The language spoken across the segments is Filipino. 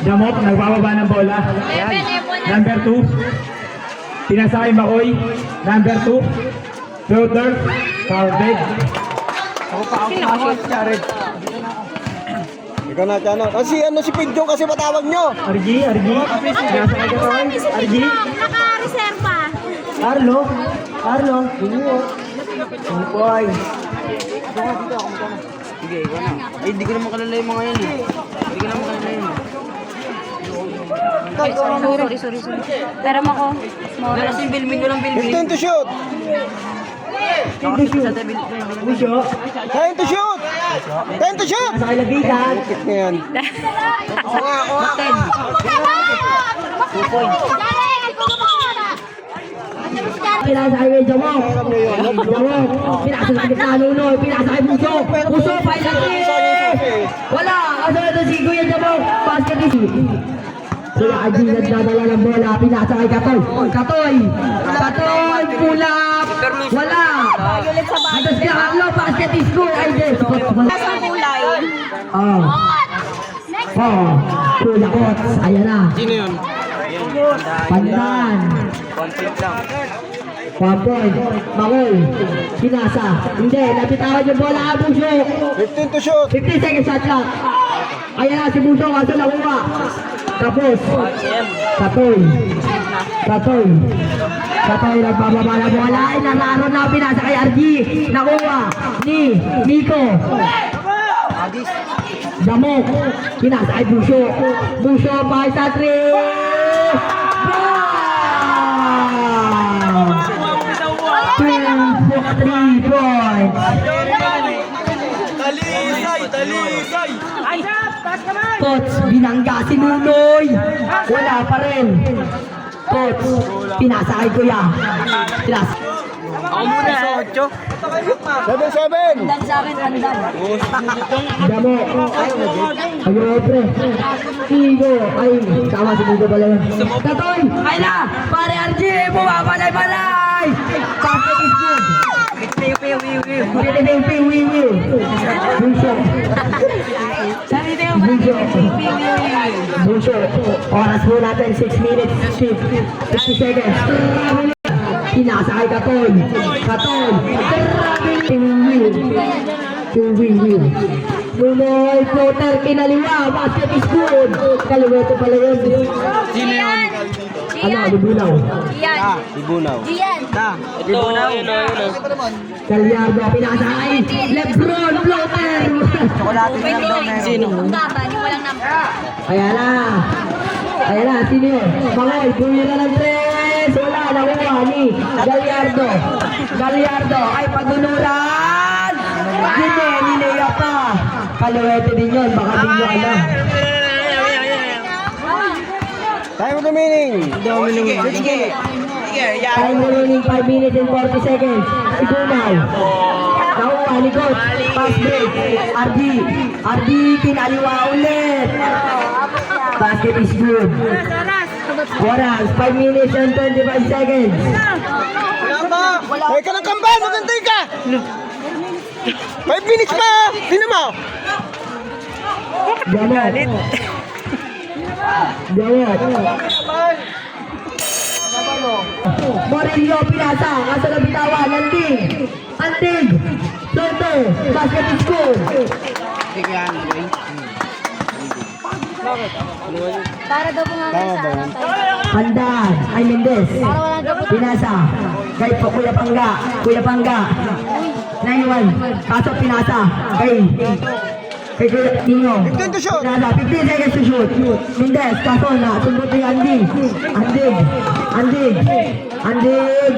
Jamok, nagbababa ng bola. Number 2. Pinasakay Makoy. Number 2. Floater. Crowded. Ikaw na, Chano. Kasi si Pidjong kasi matawag nyo. Argy. Pinasakay ka Makoy. Argy. Naka-reserva. Arlo. Boy. Sige, ikaw na. Ay, hindi ko naman kalala yung mga yan eh. Hindi ko naman kalala yun. Sorry. Pero ako, small. Wala si Bilmin, walang Bilmin. 15 to shoot. Busyo. 10 to shoot. 10 to shoot. Pinasakay Labitan. Bukit na yan. Pinasakay may Jamok. Pinasakay kita Nunoy. Pinasakay Buso. Buso, wala. Kasunod na si Kuya Jamok. Basket is. Sila Adi nagdadala ng bola. Pinasakay Katoy. Pulap. Wala. Atas ka Carlo. Basket is good. Ay, yes. Nasang kulay? Kulakot. Ayan na. Sino yun? Pandan. 1 point lang. 1 point. Makoy. Pinasa. Hindi. Napitawan yung bola. Buso. 15 to shoot. 15 seconds shot clock. Ayan na si Buso. Kaso nakuha. Tapos. Katoy. Nagbababa na bola. Ay, nararo na. Pinasa kay RG. Nakuha. Ni Nico. Jamok. Pinasa kay Buso. Buso. Bye sa 3. 3 points. Talisay. Coach, binangga si Nunoy. Wala pa rin. Coach, pinasa kay Kuya. Ako muna, 8. 7-7. Dan sa akin, andan. Damo. Ayun, pre. Igo. Ay, tama si Igo pala yun. Katoy, ay na. Pare RG, bumabalay-balay. Basket is good. Bunso. Oras po natin, 6 minutes, 50 seconds. Pinasa kay Katoy. Win. Nunoy, floater, kinaliwa. Basket is good. Kaliwa ito pala yun. Sino yun? Ano, Libunaw. Iyan. Ibunaw. Iyan. Ito, yun. Galyardo, pinasa kay Lebron, floater. Sino? Gaban, yung walang number. Ayan na, sino yun? Mangoy, bumira ng 3. Wala, nakuha ni Galyardo, ay pagunuran. Nineya pa. Kaluwete din yun, baka din nyo alam. Time remaining. Sige. Time remaining 5 minutes and 40 seconds. Ibunaw. Nakuha ni Coach. Pass break. RD, pinaliwa ulit. Basket is good. Oras, 5 minutes and 25 seconds. Ay ka ng kamban. Magantay ka. 5 minutes pa. Sino mo? Jamok. Morillo, pinasa. Kaso na bitawan. Antig. Toto. Basket is good. Para daw po nga Tama ba yun? Pandan. Ay, Mendez. Pinasa. Kay Kuya Pangga. 9-1. Kaso pinasa. Kay Kuya Nino. 15 to shoot. Pinasa. 15 seconds to shoot. Mendez. Kaso na. Tumbot ni Andig.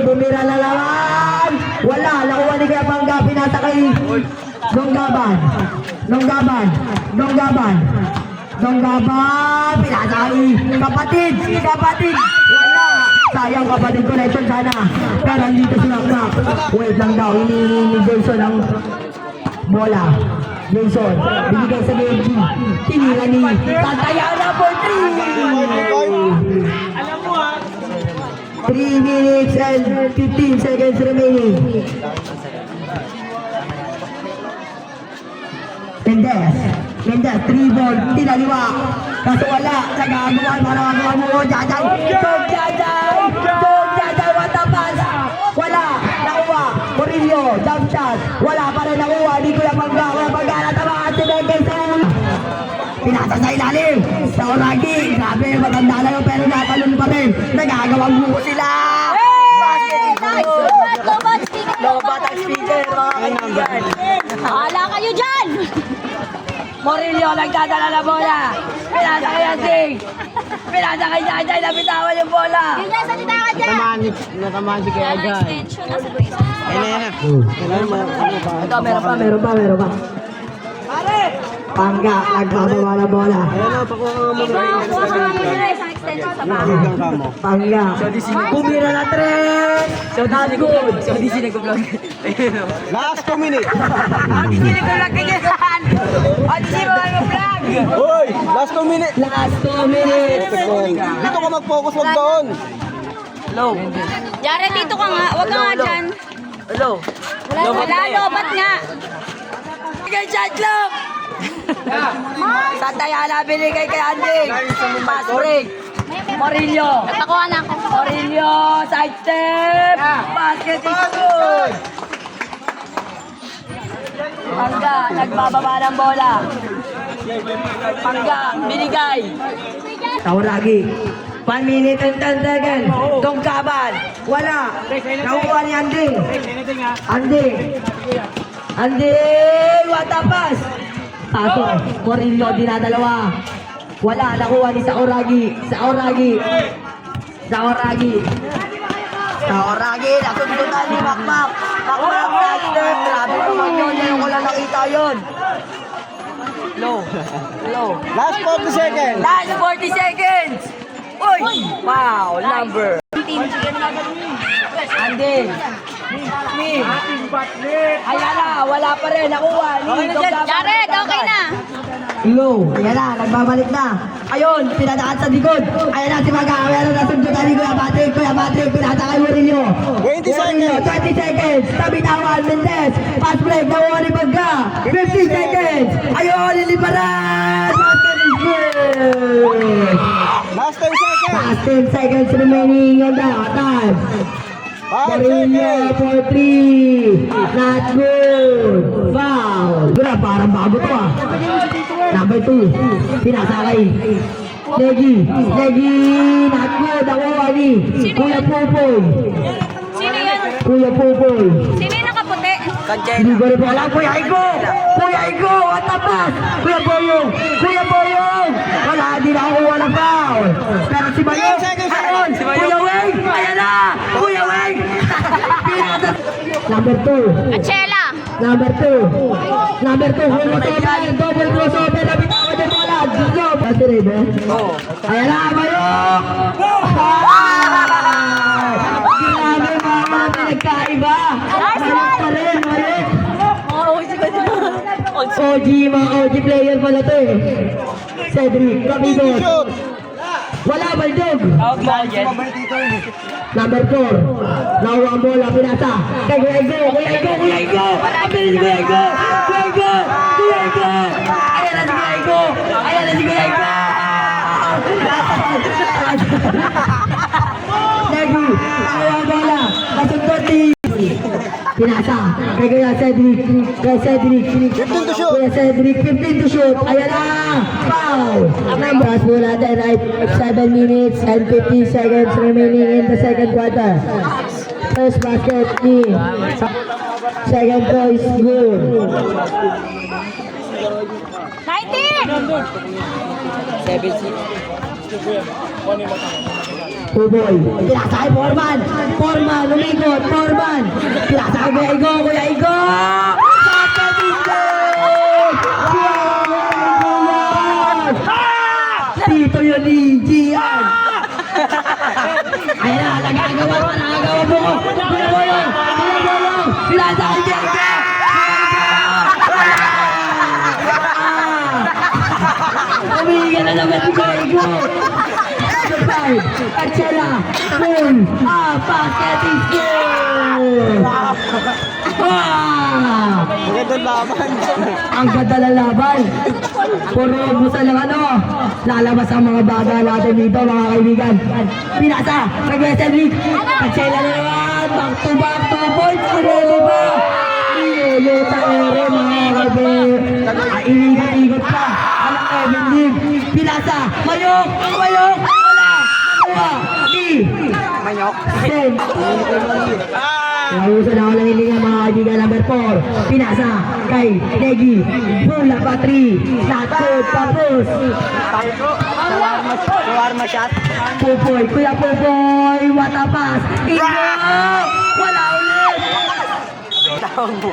Bumira na naman. Wala. Nakuha ni Kuya Pangga. Pinasa kay Nonggaban. Pinasa kay kapatid. Wala. Sayang kapatid connection sana. Pero dito si Naknak. Wait lang daw. Hinihingi ni Jason ang bola. Jason. Binigay sa Benji. Tinira ni Tantayana for 3. 3 minutes and 15 seconds remaining. Mendez. Mendez, dribble, tinaliwa. Kaso wala, nagagawa, maragawa mo, Jajay. Dog Jajay! Dog Jajay, what a pass! Wala, nakuha. Murillo, jump shot. Wala pa rin nakuha, di ko yung magkakala tamaan si Mendez. Pinasa sa ilalim. Sa Oragi, grabe, maganda na yun, pero natalon pa rin. Nagagawang buko sila. Lobat ang speaker, mga kaibigan. Hala kayo dyan! Murillo, nagdadala na bola. Pinasa kay Anting. Pinasa kay Jajay, nabitawan yung bola. Yun na, salita ka dyan! Natamaan si Kuya Jai. Extension na sa isa. Ayun na. Ito, meron pa. Pangga, nagbabawa na bola. Ayun na, pakuha ka mo. Kuha ka nga muna na isang extension sa bahay. Hanggang ka mo. Pangga. Bumira na tren. Not good. Last 2 minutes. Hoy, Last 2 minutes. last 2 minutes. Dito ka mag-focus, wag doon. Jared, dito ka nga. Huwag ka nga dyan. Wala, lobat nga. Kay Chatlop. Sa Tayala, binigay kay Andy. Pass break. Murillo. Nakuha na ako. Murillo, side step. Basket is good. Pangga, nagbababa ng bola. Pangga, binigay. Tauragi. 1 minute and 10 seconds. Tungkaban. Wala. Nakuha ni Andy. Andy, what a pass. Paso, Murillo, dinadalawa. Wala, nakuha ni Saoragi. Saoragi, nasundutan ni Makmak. Makmak, touchdown. Grabe naman yun. Ngayon ko lang nakita yun. Low. Last 40 seconds. Last 40 seconds. Uy! Wow, number. Andy. Smith. Ayan na, wala pa rin. Nakuha. Jared, okay na. Low. Ayan na, nagbabalik na. Ayun, pinadaan sa likod. Ayan na si Maga. Ayan na, nasundutan ni Kuya Patrick. Pinata kay Murillo. 20 seconds. 20 seconds. Tabitawan, Mendez. Pass break, nakuha ni Maga. 50 seconds. Ayun, liliparan. Basket is good. Last 10 seconds. Last 10 seconds remaining on the time. 5 Murillo seconds. for 3. Not good. Foul. Wala, parang bago to ah. Number 2. Pinasakay. Legi. Not good. Nakuha ni Kuya Pupoy. Sino yan? Kuya Pupoy. Sino yung nakaputi? Hindi ko rin po alam. Kuya Igo. What the pass? Kuya Boyong. Wala, di nakakuha ng foul. Pero si Bayong. Ayun. Kuya Weng. Ayan na. Kuya Weng. Number 2. Achela. Number 2. Double crossover. Nabitawan yung bola. Job. Kasi rin eh. Ayan na. Bayong. Grabe mga pinagkaiba. Balik pa rin. Mga OG player pala to eh. Cedric, Camidor. Shoot. Wala, Baldog. Number 4. Nakuha ang bola, pinasa. Kay Kuya Igo. Abilis ni Kuya Igo. Ayan na si Kuya Igo. Negi, nakuha ang bola. Kasundot ni pinasa. Kay Kuya Cedric. 15 to shoot. Kuya Cedric, 15 to shoot. Ayan na. Foul. Numbers mula tayo right. 7 minutes and 50 seconds remaining in the second quarter. First basket ni second throw is good. 19! Puboy. Pinasa kay Foreman. Umikot. Pinasa kay Kuya Igo. Basket is good. Dito yun ni Gian. Ayan na, nagagawa mo. Kuya Boyong. Pinasa kay Kuya Igo. Umigil na naman si Kuya Igo. Achela, full, basket is good! Magandang laban. Ang ganda ng laban. Puro busa lang ano. Lalabas ang mga baga natin dito mga kaibigan. Pinasa. Nag-Western League. Katsela na naman. Back to back 2 points. Kureli ba? Iyo sa ere mga kaibigan. Iigot-igot pa. Alam Kevin Lim. Pinasa. Mayok. Mayok. Wala. Wala. Manyok. Sen. Nauso na ako ng hilinga mga kaibigan number 4. Pinasa kay Negi. Bula pa 3. Nakot tapos. Shawarma shot. Pupoy. Kuya Pupoy. What a pass. Ingo. Wala ulit. Tawag mo.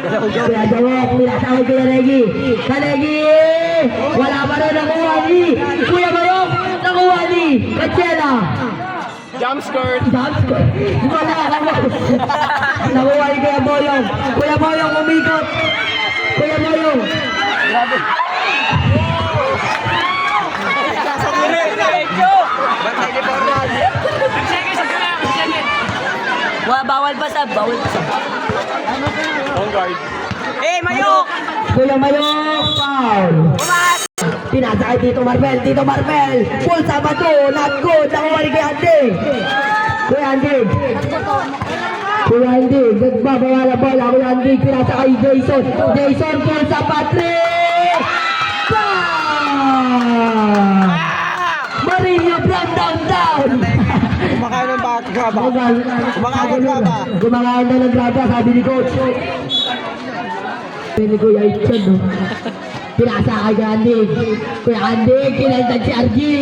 Kuya Jawok. Pinasa kay Kuya Negi. Kanegi. Wala pa rin nakuha ni. Kuya Mayok. Nakuha ni. Kachela. Jump skirt. Wala ka mo. Nakuha ni Kuya Boyong. Kuya Boyong umikot. Kuya Boyong. Bantay ni Formal. Bawal pa sa, bawal pa sa. On guard. Eh, Mayok! Kuya Mayong. Foul. Pinasa kay Tito Marvel. Tito Marvel. Pull sa bato. Not good. Nakuha ni Kuya Andy. Kuya Andy. Kuya Andy. Nagbabawala bola. Kuya Andy. Pinasa kay Jason. Jason. Pull sa Patrick. Foul. Marinho from downtown. Kumakain ng graba. Kumakain na ng graba, sabi ni Coach. Sabi ni Kuya Itchan, no? Pinasa kay Kuya Andig. Kuya Andig, kinaldag si Argy.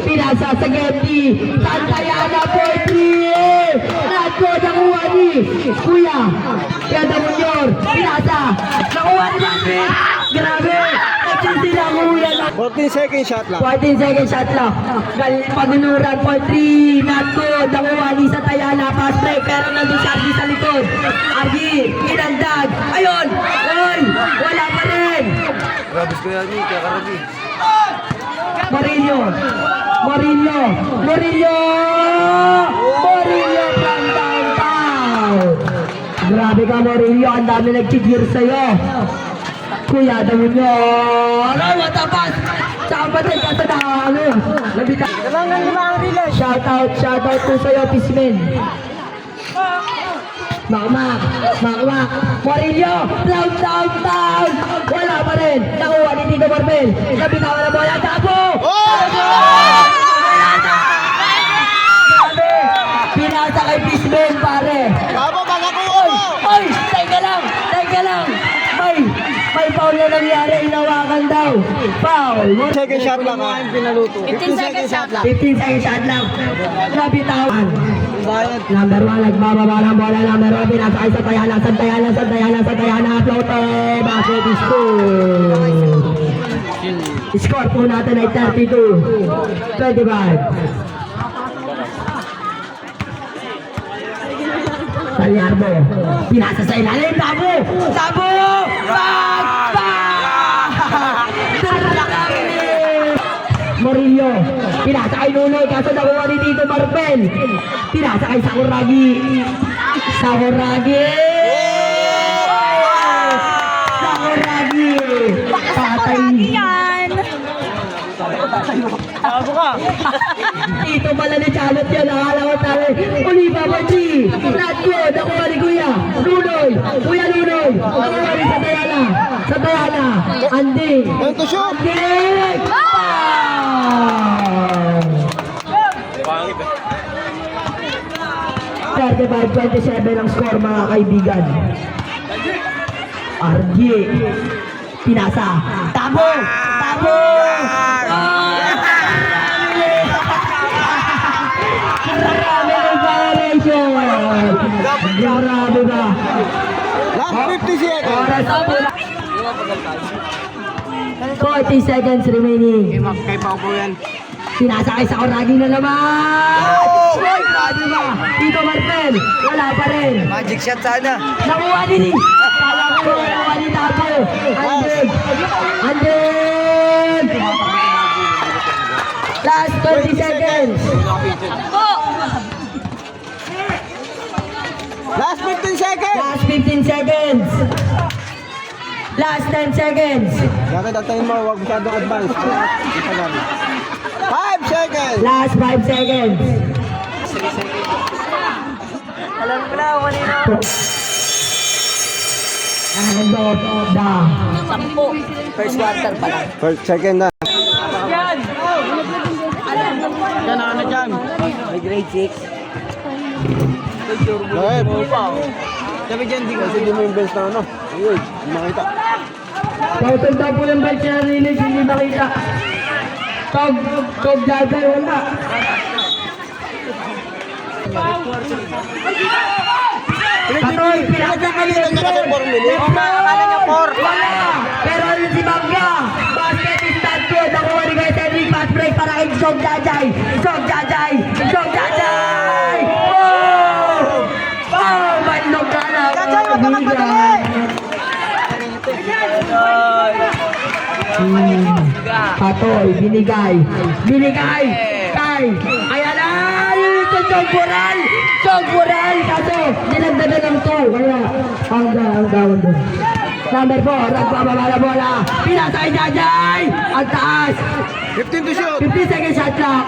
Pinasa sa Gemdi. Santayana, poetry. Nato, nakuha ni Kuya. Kuya Damunyor. Pinasa. Nakuha ni Andig. Grabe. Nagsisi na Kuya. 14 second shot lang. 14 second shot lang. Pagunuran for 3. Not good. Nakuha ni sa Tayana. Fast break. Pero nandun si Argy sa likod. Argy. Kinaldag. Ayun. Ayun. Wala pa rin. Grabis ko yan, kaya karabi. Morillo. Morillo. Morillo. Morillo from downtown. Grabe ka Morillo. Ang dami nag-cheer sa'yo. Kuya daw nyo. Ano? What a pass. Saan ba tayo ka sa nakakano? Nabita. Shout out po sa'yo, Pismen. Makmak. Makmak. Morillo. Down. Wala pa rin. Nakuha ni Tito Marvel. Nabitawan na bola. Tapo. Grabe. Pinasa kay Pismen, pare. Tama, makakuha mo! Oy! Teka lang! May foul na nangyari. Inawakan daw. Foul. Second shot lang ha. 15 seconds shot lang. 15 second shot lang. Nabitawan. Bayad. Number 1, nagbababa ng bola. Number 1, pinasakay sa Tayana. Floater. Bakit score? Score po natin ay 32-25. Talyardo. Pinasa sa ilalim. Tabo! Morillo. Pinasa kay Nunoy. Kaso nakuha ni Tito Marvel. Pinasa kay Sakuragi. Sakuragi. Patay. Yan! Tito pala ni Charlotte yan. Nakala ko tayo. Oliva Bachi. Not good. Nakuha ni Kuya. Kuya Nunoy. Nakuha ni sa Tayana. Anding. Going to shoot. Anding. Pangit eh. 35-27 ang score mga kaibigan. RG. Pinasa. Tabo. Grabe ng violation. Grabe ba? Last 50 seconds. Oras po na. 40 seconds remaining. Kay Pau po yan. Pinasa kay Sakuragi na naman. Uy, grabe ba? Tito Marvel. Wala pa rin. Magic shot sana. Nakuha ni Kala ko nakuha ni Tapo. Andin. Last 20 seconds. Last 15 seconds. Last 15 seconds. Last 10 seconds. Bakit datayin mo, huwag masyadong advance. Itagal. 5 seconds! Last 5 seconds. Alam ko na, kanina. End of the 10. First quarter pa lang. First, second na. Yan! Yan, ano dyan? May grade 6. Bakit? Sabi dyan, di ko. Kasi di mo yung bench na ano. Ayun, hindi makita. total daw po yung bike niya rinig, hindi makita. Tog dagay, wala. Katoy, Pinagpipilitan niya kasi 4 minutes. Akala niya 4. Wala. Pero ano si Bangga? Basket is not good. Nakuha ni guys Henry. Pass break para kay Jog Jajay. Jog Jajay. Jog Jajay. Oh! Oh! Manlog ka na. Jajay, wag ka magmadali. Katoy, binigay. Binigay. Kay. Ayan na. Ito Jog Bural. Jog Bural. Kaso, dinagdagan ng 2. Kaya, ang gawin doon. Number 4, nagbababa na bola. Pinasa kay Jajay. Ang taas. 15 to shoot. 50 seconds shot clock.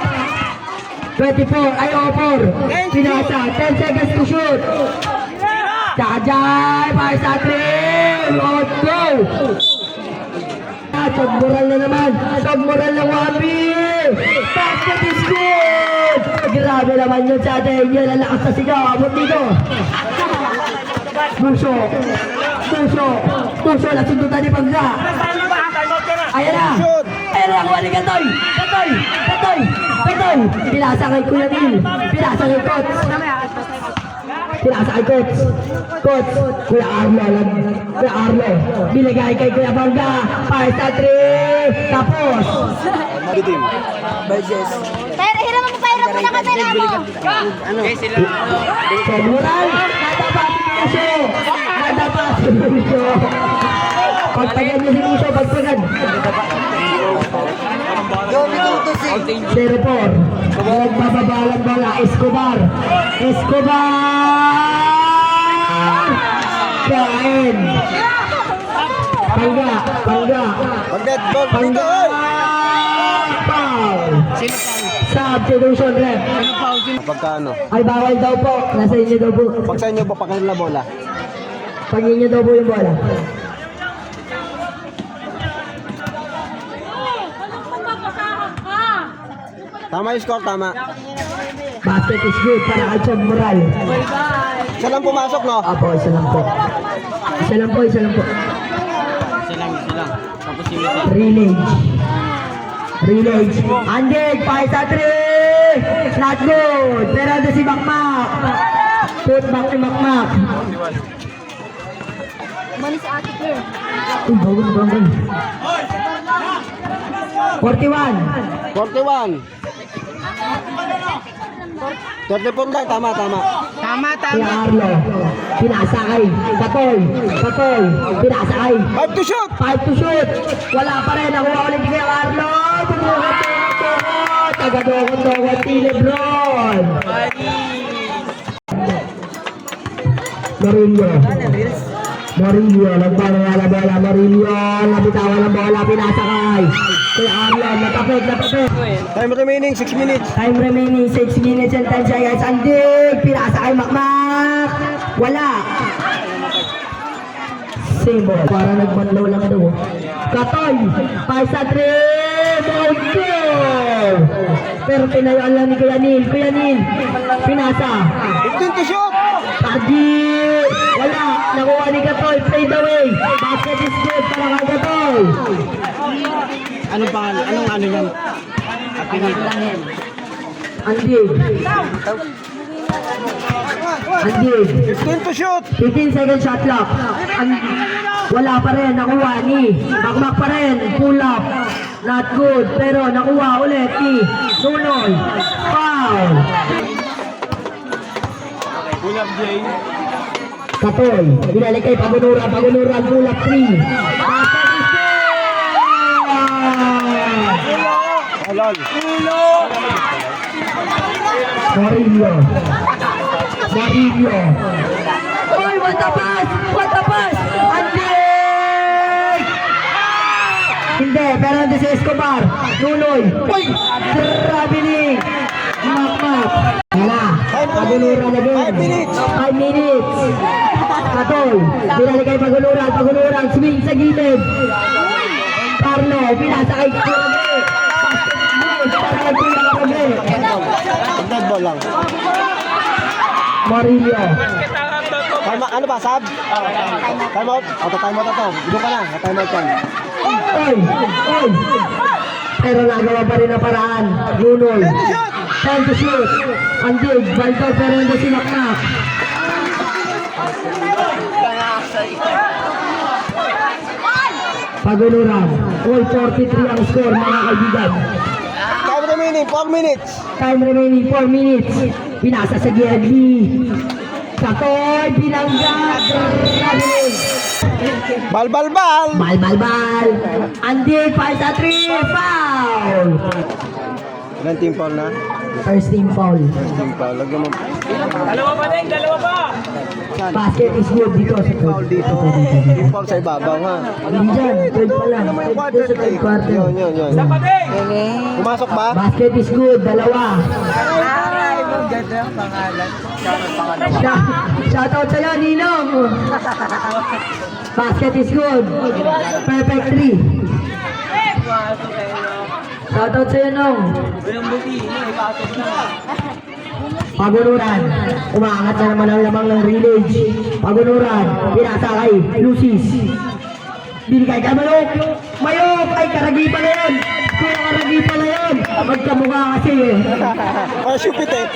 24, ay 4. Pinasa, 10 seconds to shoot. Jajay, para sa 3. Let's go. Sogmoral na naman. Sogmoral ng Wabi. Basket is good. Grabe naman yun sa atin. Yan ang lakas na sigaw. Abot dito. Puso. Puso. Puso. Nasundutan ni Pagga. Ayan na. Ayan na. Kuha ni Katoy. Katoy. Katoy. Katoy. Pinasa kay Kuya Neil. Pinasa kay Coach. Pinasa kay Coach. Coach. Kuya Arlo. Kuya Arlo. Binigay kay Kuya Pagga. Para sa 3. Tapos. Bitim. Budget. Pero hiram mo pa na kamera mo. Ano? Sogmoral. Nadapat si Puso. Nadapat si Puso. Pagpagan niyo si Puso. Pagpagan. Joby Tutusi. 0-4. Nagbababalang bola. Escobar. Escobar! Kain. Pangga. Pangga. Pag-dead ball. Pangga. Dito, oy! Foul. Sino pa? Substitution ref. Sino pa? Sino? Pagka ano. Ay bawal daw po. Nasa inyo daw po. Pag sa inyo ba pakirin na bola? Pag inyo daw po yung bola. Tama yung score, tama. Basket is good para kay Chog Moral. Isa lang pumasok, no? Apo, isa lang po. Isa lang po, isa lang po. Isa lang. Tapos si Missy. Relage. Relage. Andig, pa sa 3. Not good. Pero ando si Makmak. Put back ni Makmak. Mani si Ate Claire. Uy, bagon, bagon. 41. 41. 34 lang, tama. Tama, Kuya Arlo. Pinasa kay Katoy. Katoy. Pinasa kay 5 to shoot! 5 to shoot. Wala pa rin. Nakuha ulit ni Kuya Arlo. Tumukat. Taga-dokot-dokot si Lebron. Morillo. Morillo. Nagpalala na bola. Morillo. Nabitawan ng bola. Pinasa kay Kuya Arlo. Natapit. Time remaining, 6 minutes. Time remaining 6 minutes and 10 seconds. Andig. Pinasa kay Makmak. Wala. Same ball. Para nagmanlaw lang ito. Katoy. Paisa 3. Goal. Pero pinayaan lang ni Kuya Neil. Kuya Neil. Pinasa. 15 to shoot! Tadi. Wala. Nakuha ni Katoy. Fade away. Basket is good para kay Katoy. Anong pangalan? Anong ano yan? Apelido. Andig. Andig. 15 to shoot! 15 second shot clock. Wala pa rin. Nakuha ni Makmak pa rin. Pull up. Not good. Pero nakuha ulit ni Sunoy. Foul. Pull up, Jay. Katoy. Binalik kay Pagunuran. Pagunuran. Pull up 3. Basket is good. Alol. Morillo. Morillo. Oy, what the pass? What the pass? Andig! Hindi, pero nandun si Escobar. Nunoy. Grabe ni Makmak. Wala. Paguluran na din. 5 minutes. 5 minutes. Katol. Binaligay paguluran. Paguluran. Swing sa gilid. Carlo. Pinasa kay Kurabe. Para kay Kurabe. Dead ball lang. Marillo. Ano ba, sab? Time out? Auto-time out ito. Doon ka na. Time out yan. Oy! Oy! Pero nagawa pa rin ang paraan. Gunol. Time to shoot. Andig. Balto pero hindi si Makmak. Paguluran. All 43 ang score mga kaibigan. Time remaining, 4 minutes. Time remaining 4 minutes. Pinasa sa Gierli. Katoy, binangga. Grabe. Bal, bal, bal. Bal, bal, bal. Andig, 5 sa 3. Foul. Ilan team foul na? First team foul. Team foul. Lagyan mo. Basket is good dito sa Foul third. dito. Team foul sa ibabaw, ha? Hindi dyan, third pa lang. Ano mo yung Third quarter sa third take? quarter. Yun. Pumasok ba? Basket is good, dalawa. Shoutout sa'yo, Ninong. Basket is good. Perfect 3. Shoutout sa'yo, Nong. Paguluran. Umaangat na naman ang lamang ng village. Paguluran. Pinasa kay Lucis. Binigay kay Mayok. Mayok! Ay, karagi pala yun. Kung karagi pala yun. Magkamukha kasi eh. Para supit eh.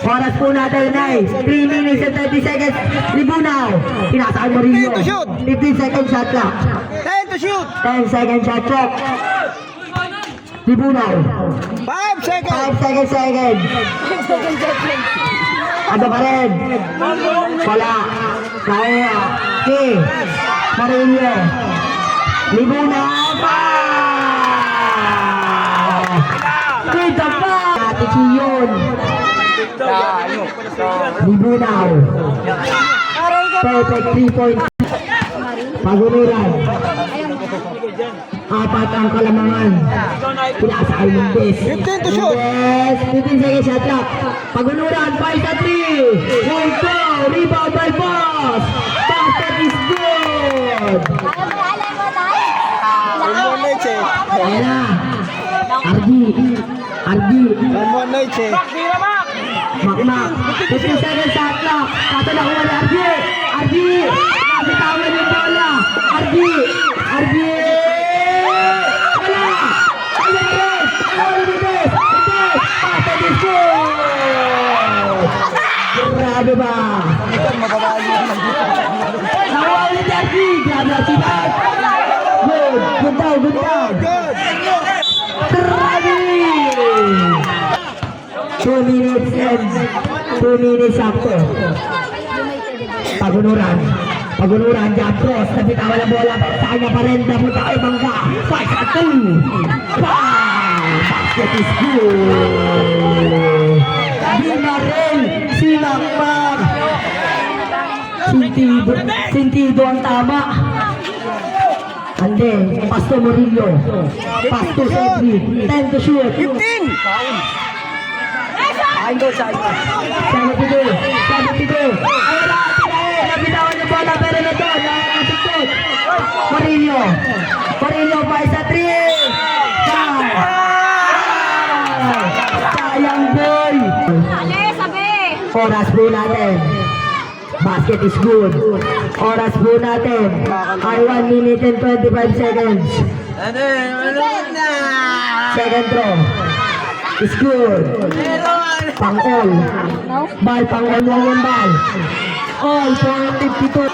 Oras po natin ay 3 minutes and 30 seconds. Libunaw. Pinasa kay Marillo. 15 seconds shot clock. 10 to shoot. 10 seconds shot clock. Libunaw. 5 seconds. 5 seconds. Ano pa rin? Wala. Kaya. Okay. Marillo. Libunaw. Kita pa. Atikiyon. Libunaw. Perfect 3 points. Paguluran. Apat ang kalamangan. Pinasa kay Mendes. 15 to shoot. Mendes. 15 seconds shot clock. Paguluran. 5 sa 3. One foul. Rebound by Boss. Basket is good. 1 nights eh. Ayan na. Ardi. 1 nights eh. Makmak. 15 seconds shot clock. Kato na kuha ni Ardi. Nabitawan yung bola. Ardi. Wala. Ayun. Mendes. Basket is good. Grabe ba? Nakuha ulit ni Ardi. Grabe ang sibat. Good down. Good. Grabe! 2 minutes and 2 minutes after. Paguluran, jump cross, nabitawan ang bola, sa kanya pa rin, napunta kay Bangga. 5 at 2. Basket is good. Di na rin si Makmak. Sintido ang tama. Ande, Pasto Murillo. Pasto Sentry. 10 to shoot. 15. Sabi tigo. Ay, wala. Nabitawan yung bola. Pero na to. Nakakasukot. Murillo, 5 sa 3. Sayang boy. Oras po natin. Basket is good. Oras po natin ay 1 minute and 25 seconds. Second throw is good. Pang-all. Pang-all yung ball. All for 52.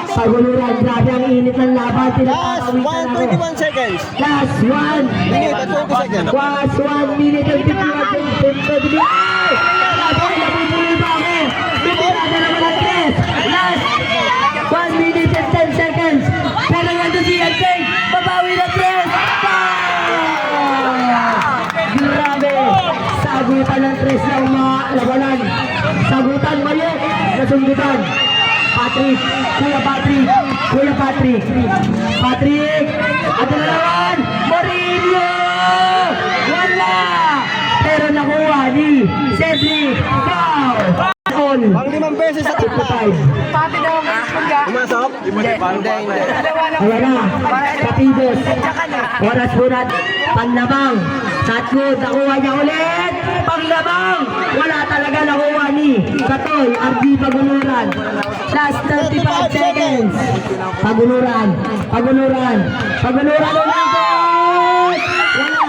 Paguluran, grabe ang init ng laban. Last Pinapakawitan ako. 121 seconds. Last 1 Minute at 20 seconds. Last 1 minute and 51 seconds. Ay! Nabubuloy pa ako. Bibigyan na naman ang 3. Last 1 minute and 10 seconds. Pero nandun si Yanteng. Babawi na 3. Grabe. Sagutan ng 3 na umalabanan. Sagutan, Mayok. Nasundutan. Patrick. Kuya Patrick. Kuya Patrick. Patrick. At na naman. Morillo. Wala. Pero nakuha ni Cedric. Foul. All. Pang 5 beses sa tatlo. 55. Pumasok? Hindi. Ayan na. Kapibos. Oras bunat. Panlabang. Shot good. Nakuha niya ulit. Panlabang. Wala talaga nakuha ni Katoy. RG Paguluran. Last 35 seconds. Paguluran. Paguluran. Paguluran ulit. Wala.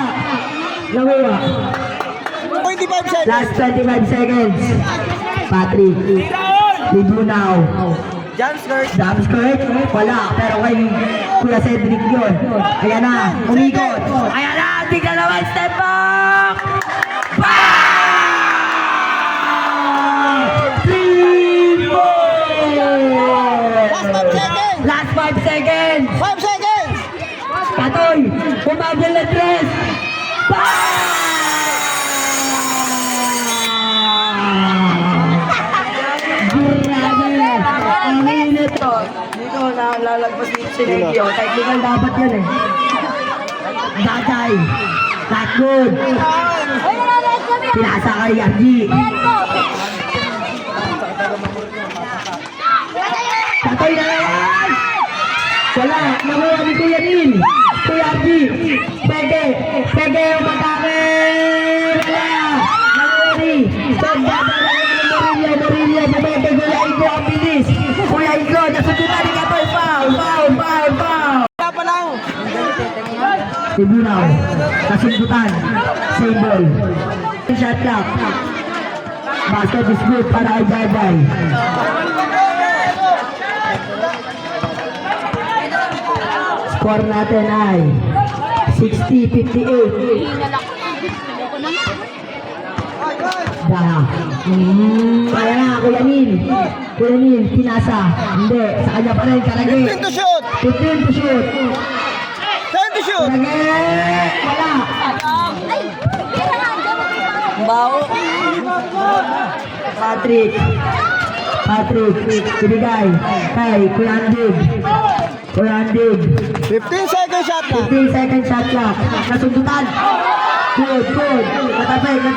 Nakuha. 25 seconds. Last 25 seconds. Patrick. Libunaw. Jump skirt. Jump skirt? Wala. Pero kay Kuya Cedric yun. Ayan na. Umikot. Ayan na. Tignan naman. Step back. Bang! 3 Last 5 seconds. Last 5 seconds. 5 seconds. Katoy. Umabol na 3. Ang init to. Dito na lalagpas dito si Reggie. Technical dapat yan eh. Dagay. Not good. Ay, nalalag kami. Pinasa kay Argy. Katoy na naman. Wala. Nakuha ni Kuya Neil. Kuya Argy. Pege. Pege yung matake. Wala. Nakuha ni. Morillo. Pumeke. Kuya Igo ang bilis. Kuya Igo. Nasutunan ni Katoy. Foul. Wala pa lang. Tibunaw. Kasundutan. Same ball. Shot clock. Basket is good para kay Jajay. Score natin ay 60-58. Dah. Kaya na, Kuya Neil. Kuya Neil, pinasa. Hindi, sa kanya pa rin, Karage. 15 to shoot. 15 to shoot. 10 to shoot. Karage. Wala. Ay, kaya nga, dyan. Bao. Patrick. Binigay. Kay Kuya Andig. 15 seconds shot na. 15 second shot clock. Nasundutan. Good. Natapik. 10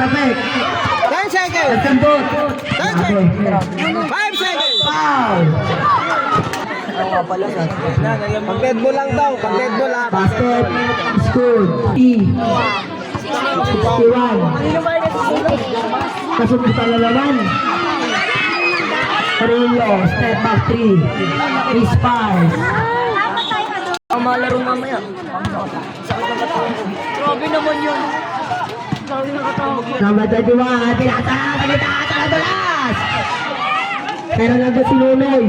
seconds. Nasundot. 10 seconds. 5 seconds. Foul. Pag dead ball lang daw. Pag dead ball ha. Basket. Scored. 61. Nasundutan na naman. Perillo. Step back 3. Response. Ang malaro mamaya. Grabe naman yun. Number 21, pinatalas! Pero nandun si Nunoy.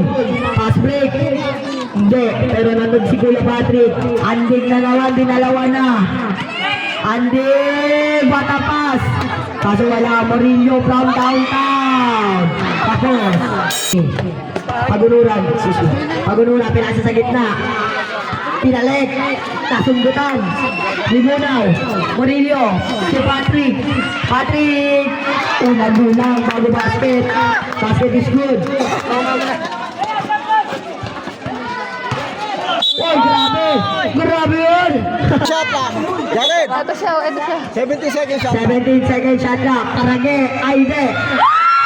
Pass break. Hindi, pero nandun si Kuya Patrick. Andig na naman, dinalawa na. Andig, bata pass. Kaso wala, Morillo from downtown. Tapos, Pagunuran, pinasa sa gitna. Pinalik, kasundutan, Libunaw, Morillo, si Patrick, unang-unang bago basket is good. Uy, grabe yun! Shot lang. Jared. Ito siya. 70 seconds shot. 17 second shot clock, Karage, Aide,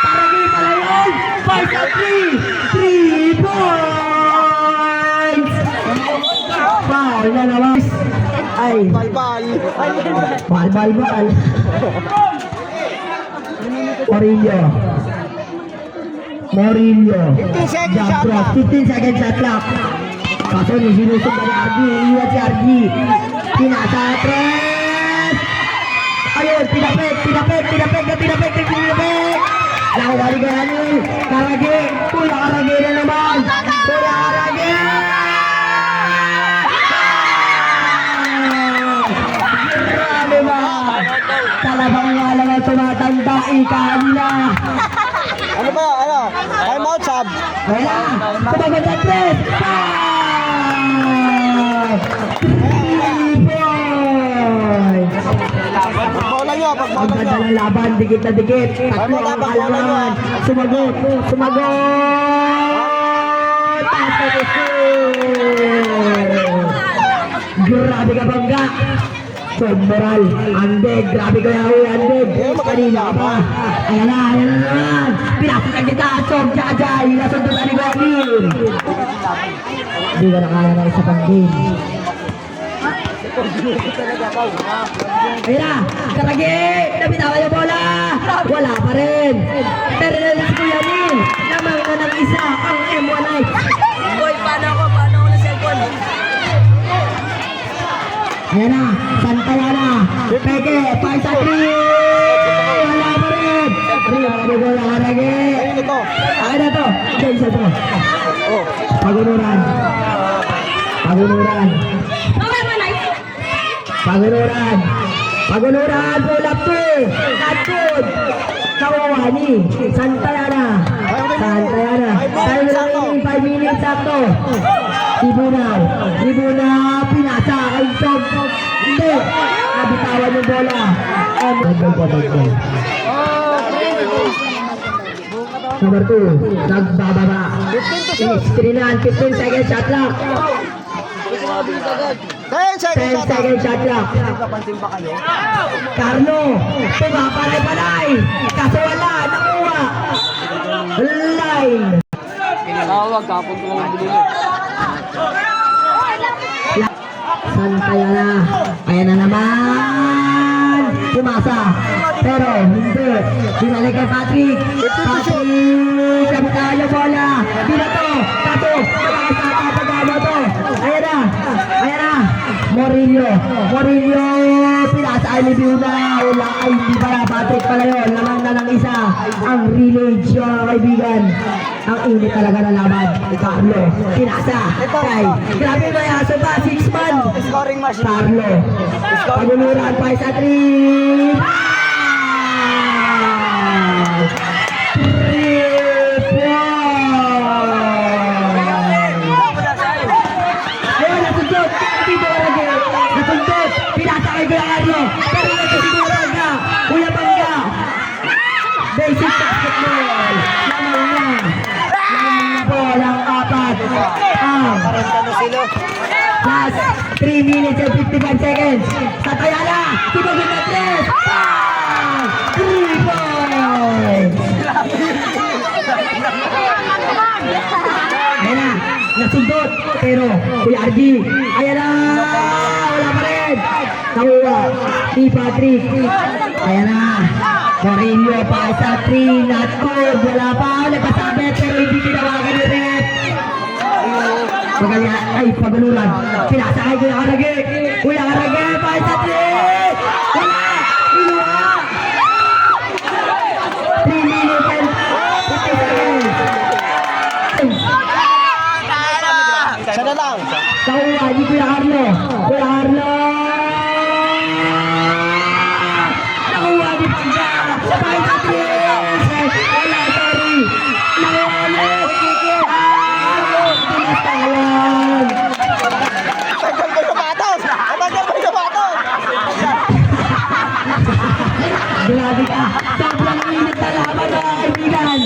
Karage pala yun! 5-3 points! Foul na naman. Ay, Balbal. bal. Morillo. 15 seconds Jump shot cross, clock. 15 second shot clock. Kaso sinusog na ni Argy. Iiwan si Argy. Pinasa tres. Ayun, pinapek. Nakuha ni Garanil. Karage. Kuya Karage na naman. Kuya Karage. Grabe ba? Talabang nga lang ang tumatanda. Ika nila. Ano ba? Ano? Time out sub. Wala. Tumagot ang tres. 3 points. Pagbola nyo. Ang ganda ng laban, dikit na dikit. Tatlo ang kalaman. Sumagot. Basket is good. Grabe ka bangga. Son moral. Andeg. Grabe ka yawi. Andeg. Kanina ka pa. Ayan na naman. Pinasukan kita. Son jajay. Nasundot ni Gomil. Hindi ka na kaya na isa pang game. Ayan na. Karagi. Nabitawan yung bola. Wala pa rin. Pero si Kuya Neil. Lamang na ng isa ang M1 Boy, paano ako na cellphone? Ayan na, Santaya na. Peke, 5 sa 3. Wala pa rin. Karagi. Ayun ito. Ayan na to. James ito. Oh. Pagunuran. Okay, manay. Pagunuran. Pulap to. Natod. Nakuha ni Santaya na. Tayo na lang 5 minutes sakto. Ibunaw. Pinasa kay Tom. Hindi. Nabitawan yung bola. Dagdag. Number 2. Nagbababa. 15 seconds shot clock. 10 seconds. 10 seconds shot clock. Nagpapansin ba kayo? Carlo. Pumapanay. Kaso wala. Nakuha. Line. Tawag, kapag ko lang bilhin. Santaya na. Ayan na naman. Pumasa. Pero hindi. Dinalik kay Patrick. Sabi tayo bola. Binato. Kato. Pagkakasama to. Ayan na. Morillo. Pinasa ay libiw na. Wala ay hindi pala. Patrick pala yun. Lamang na ng isa. Ang relay mga kaibigan. Ang init talaga na laban. Carlo. Pinasa. Kay. Grabe ba yaso ba? 6 man. Scoring machine. Carlo. Paguluran pa sa 3. Ayun, natundot. Dito ka lagi. Natundot. Pinasa kay Carlo. Pero nagsisigurad ka. Kuya Bangga. Basic basketball. Lamang na. Ang 4. Last 3 minutes and 55 seconds. Santaya na. Tibagin na 3. 3 points. Ayan na. Nasundot. Pero Kuya RG. Ayan na. Wala pa rin. Nakuha. Si Patrick. Ayan na. Morillo pa sa 3. Not good. Wala pa. Nagpasabit pero hindi tinawagan ni Red. Magaling ay paguluran. Pinasa kay Kuya Karagi. Kuya Karagi pa sa 3. Wala. Inuha. 3 minutes and 50 seconds. Siya na lang. Nakuha ni Kuya Carlo. Nakuha ni Pagka. Kahit sa 3. Wala, sorry. Nakuha ulit. Tinastalan. Tagal ko sapatos. Grabe ka. Sobrang init na laban mga kaibigan.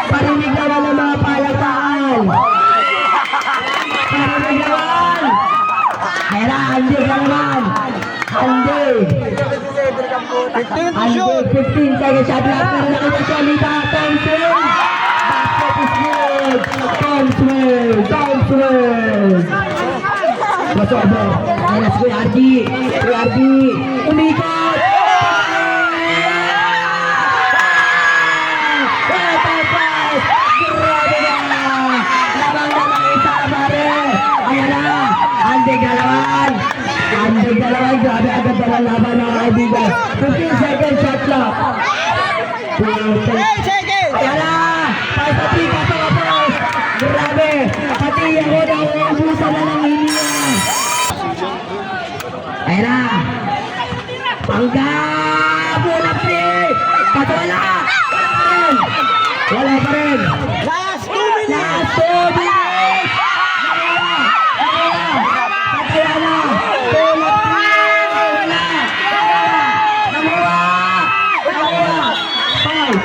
Parinig naman ang mga palakpakan. Parinig naman. Kaya na, Andy ka naman. Andy. 15 seconds shot lang. Pero nakita siya Lita. Tom swing. Basket is good. Tom swing. Masobo. Kaya si Kuya RG. Umikot. Grabe na. Labang na ng isa pare. Ayan na. Andig dalawan. Grabe agad na ng laban ng kaibigan. 15 seconds shot clock. 10 seconds. Ayan na. Pasa tika sa kapos. Grabe. Pati ako na uubusan na ng hiniyan. Ayan na. Pangga. Bola free. Kaso wala pa rin. Last 2 minutes. Last 2 minutes. Pataya na. Bola free. Wala. Namuha. Foul.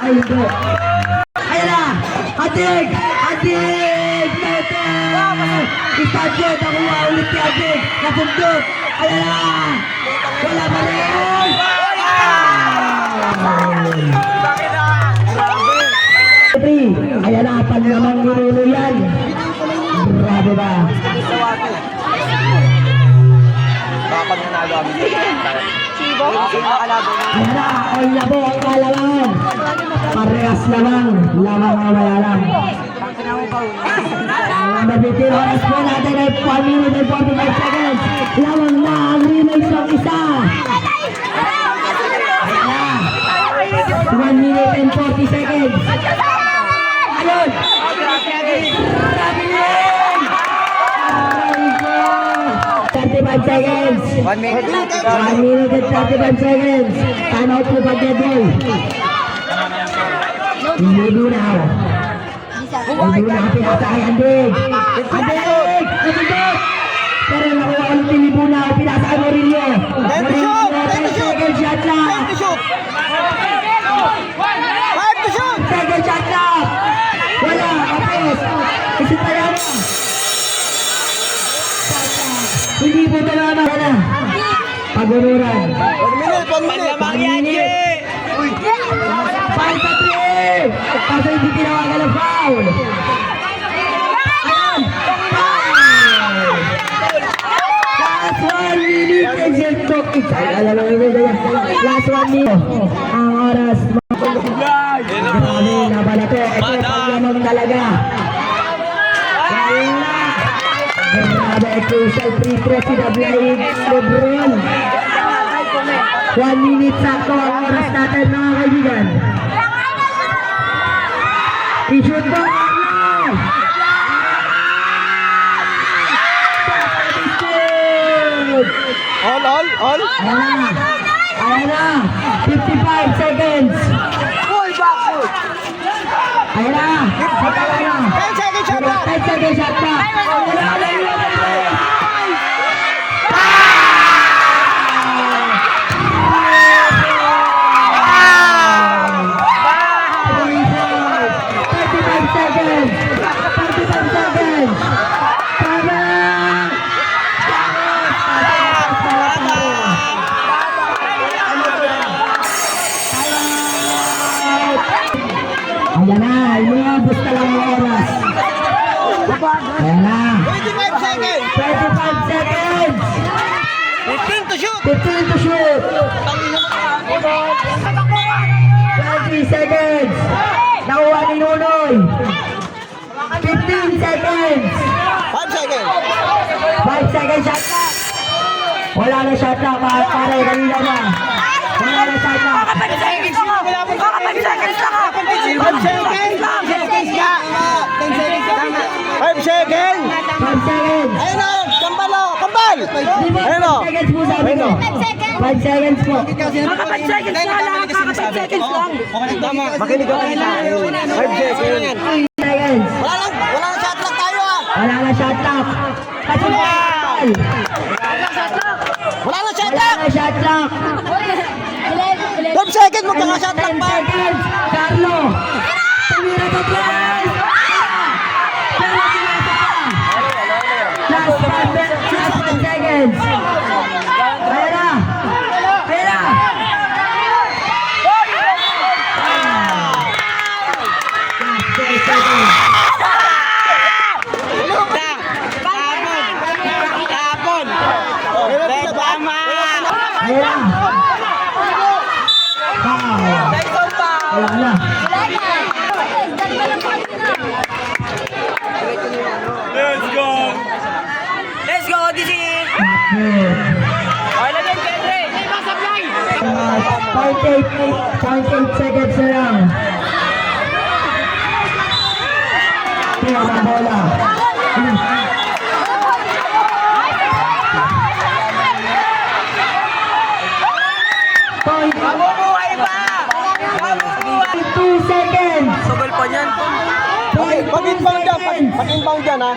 Ay, hindi. Ayan na. Adig. Mete. Isadyo, nakuha ulit ni Adit. Nasundot. Ayan na. Wala pa rin. Ayan na, panlamang ninuno yan. Grabe ba? Kapag nanalo kami dito. Ayan na, all na po ang kalamangan. Parehas lamang, lamang ang mayalang. Ang mabitin oras po natin ay 1 minute and 45 seconds. Lamang na ang remix ng isa. Ayan na. 1 minute and 40 seconds. Ayun! Grabe yun! Aray ko! 35 seconds. 1 minute. 1 minute and 35 seconds. Time out po pag-deadboy. Libunaw. Libunaw, pinasa kay Andig. Andig! Nasundot! Pero nakuha ulit ni Libunaw. Pinasa kay Murillo. Murillo, 10 seconds shot lang. Second shot lang. Wala, kapos. Isitayan na. Hindi po talaga na. Pagururan. 1 minute. 5 sa 3! Kaso hindi tinawagan ng foul! Ayan! Foul! Last 1 minute and just took it! Last 1 minute! Ang oras! Grabe, laban na to! Ito yung paglamang talaga! Wala! Grabe, crucial free throw si Lebron! 1 minute sakto ang oras natin mga kaibigan. I-shoot mo! All. Ayan na! 55 seconds! Ayan na! Ayan na! 10 seconds shot lang. 10 seconds shot na! Ayan na, inubos na lang ang oras. Ayan na. 25 seconds. 25 seconds. 15 to shoot. 15 to shoot. 20 seconds. Nakuha ni Nunoy. 15 seconds. 5 seconds. 5 seconds shot na. Wala na shot na, pare, kanina na. Wala na shot na. 5 seconds. 5 seconds. 5 seconds. Ayun na. Kambal. Kambal. Di ba, Ayun o. 5 seconds po sabi ko. 5 seconds po. Makinig ako nila. 5 seconds. 5 seconds. Wala lang shot lang tayo ah. Wala na shot clock. Kasi foul. Wala lang shot Wala lang. na shot clock. 12 seconds magkaka-shot lang 10 pa. seconds. Carlo. Tumira sa try. Pero pinasa pa. Last 5 seconds. Ayan na. Ayan na. Last 10 seconds. Ayan na. Foul. Wala na. Let's go, DC! Good. Okay lang yun, Pedre! 0.8 seconds na lang. Kaya ang bola. Mabubuhay pa! Mabubuhay! 2 seconds. Sugal pa niyan. Pag-inbound dyan ha.